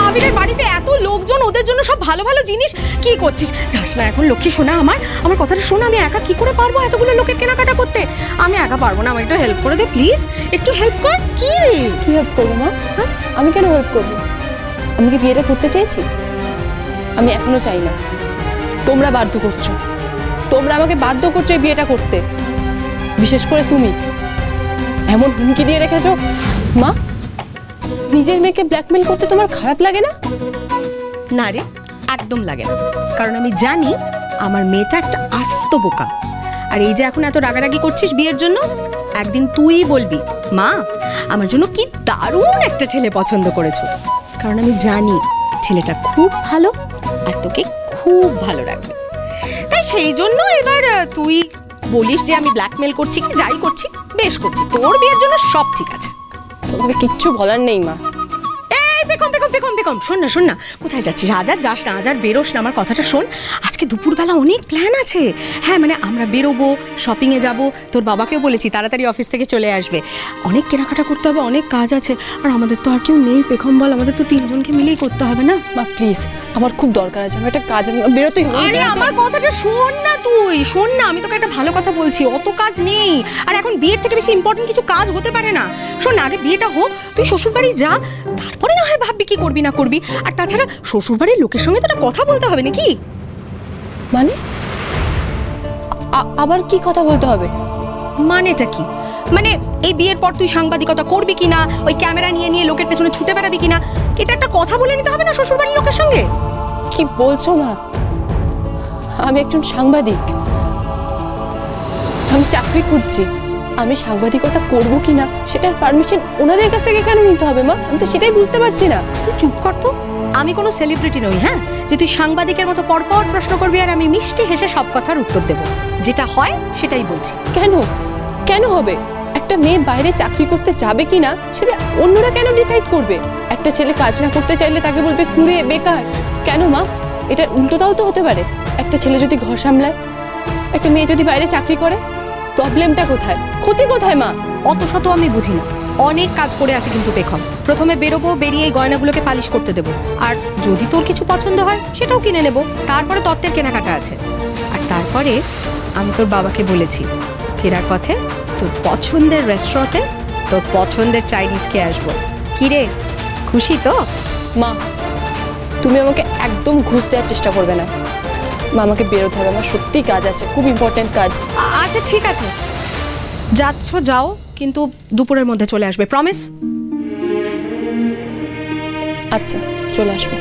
মাবিরের বাড়িতে এত লোকজন, ওদের জন্য সব ভালো ভালো জিনিস। কি করছিস? যাস না এখন লক্ষ্মী সোনা, আমার কথাটা শোন। আমি একা কি করে পারবো এতগুলো লোকের কেনাকাটা করতে? আমি একা পারবো না, আমাকে একটু হেল্প করে দে প্লিজ, একটু হেল্প কর। কি রে, কি হেল্প করবো মা? আমি কেন হেল্প করবো? আমি কি বিয়েটা করতে চেয়েছি? আমি এখনো চাই না। তোমরা বাধ্য করছো, তোমরা আমাকে বাধ্য করছো এই বিয়েটা করতে। বিশেষ করে তুমি এমন হুমকি দিয়ে রেখেছো। মা, নিজের মেয়েকে ব্ল্যাকমেল করতে তোমার খারাপ লাগে না? না রে, একদম লাগে না। কারণ আমি জানি আমার মেয়েটা একটা আস্ত বোকা। আর এই যে এখন এত রাগারাগি করছিস বিয়ের জন্য, একদিন তুই বলবি মা আমার জন্য কি দারুণ একটা ছেলে পছন্দ করেছো। কারণ আমি জানি ছেলেটা খুব ভালো আর তোকে খুব ভালো রাখবে। তাই সেই জন্য এবার তুই বলিস যে আমি ব্ল্যাকমেল করছি কি যাই করছি, বেশ করছি, তোর বিয়ের জন্য সব ঠিক আছে। তোমাকে কিচ্ছু বলার নেই মা। শোন না কোথায় যাচ্ছিস? আজ আর যাস না, আজ আর বেরোস না, আমার কথাটা শোন। আজকে দুপুরবেলা অনেক প্ল্যান আছে। হ্যাঁ মানে আমরা বেরোবো, শপিংয়ে যাব। তোর বাবাকেও বলেছি তাড়াতাড়ি অফিস থেকে চলে আসবে। অনেক কেনাকাটা করতে হবে, অনেক কাজ আছে। আর আমাদের তো আর কেউ নেই পেখম বল, আমাদের তো তিনজনকে মিলেই করতে হবে না? মা প্লিজ, আমার খুব দরকার আছে, আমার একটা কাজ, বেরোতেই হবে। আরে আমার কথাটা শোন না, তুই শোন না, আমি তোকে একটা ভালো কথা বলছি। অত কাজ নেই, আর এখন বিয়ের থেকে বেশি ইম্পর্টেন্ট কিছু কাজ হতে পারে না। শোন না, আগে বিয়েটা হোক, তুই শ্বশুর বাড়ি যা, তারপরে না হয় ভাববি কি করবি না করবি। আর তাছাড়া শ্বশুর বাড়ির লোকের সঙ্গে তো একটা কথা বলতে হবে নাকি? মানে আবার কি কথা বলতে হবে? মানেটা কি? মানে এই বিয়ের পর তুই সাংবাদিকতা করবি কিনা, ওই ক্যামেরা নিয়ে নিয়ে লোকের পেছনে ছুটে বেড়াবি কিনা, এটা একটা কথা বলে নিতে হবে না শ্বশুর বাড়ির লোকের সঙ্গে? কি বলছো মা? আমি একজন সাংবাদিক, আমি চাকরি করছি। আমি সাংবাদিকতা করবো কিনা সেটার পারমিশন ওনাদের কাছ থেকে কেন নিতে হবে মা? আমি তো সেটাই বুঝতে পারছি না। তুই চুপ কর তো। আমি কোনো সেলিব্রিটি নই, হ্যাঁ, যে তুই সাংবাদিকের মতো পরপর প্রশ্ন করবি আর আমি মিষ্টি হেসে সব কথার উত্তর দেব। যেটা হয় সেটাই বলছি। কেন কেন হবে? একটা মেয়ে বাইরে চাকরি করতে যাবে কিনা সেটা অন্যরা কেন ডিসাইড করবে? একটা ছেলে কাজ না করতে চাইলে তাকে বলবে কুড়ে বেকার। কেন মা? এটার উল্টোটাও তো হতে পারে। একটা ছেলে যদি ঘর সামলায়, একটা মেয়ে যদি বাইরে চাকরি করে, প্রবলেমটা কোথায়, ক্ষতি কোথায় মা? অত শত আমি বুঝি না, অনেক কাজ পড়ে আছে কিন্তু পেখম। প্রথমে বেরোবো, বেরিয়ে এই গয়নাগুলোকে পালিশ করতে দেবো। আর যদি তোর কিছু পছন্দ হয় সেটাও কিনে নেব। তারপরে তত্ত্বের কেনাকাটা আছে। আর তারপরে আমি তোর বাবাকে বলেছি ফেরার পথে তোর পছন্দের রেস্টুরেন্টে তোর পছন্দের চাইনিজ খেয়ে আসবো। কি রে, খুশি তো? মা, তুমি আমাকে একদম ঘুষ দেওয়ার চেষ্টা করবে না। মা, আমাকে বেরোতে হবে, আমার সত্যিই কাজ আছে, খুব ইম্পর্টেন্ট কাজ। আচ্ছা ঠিক আছে, যাচ্ছ যাও, কিন্তু দুপুরের মধ্যে চলে আসবে, প্রমিস? আচ্ছা, চলে আসবো।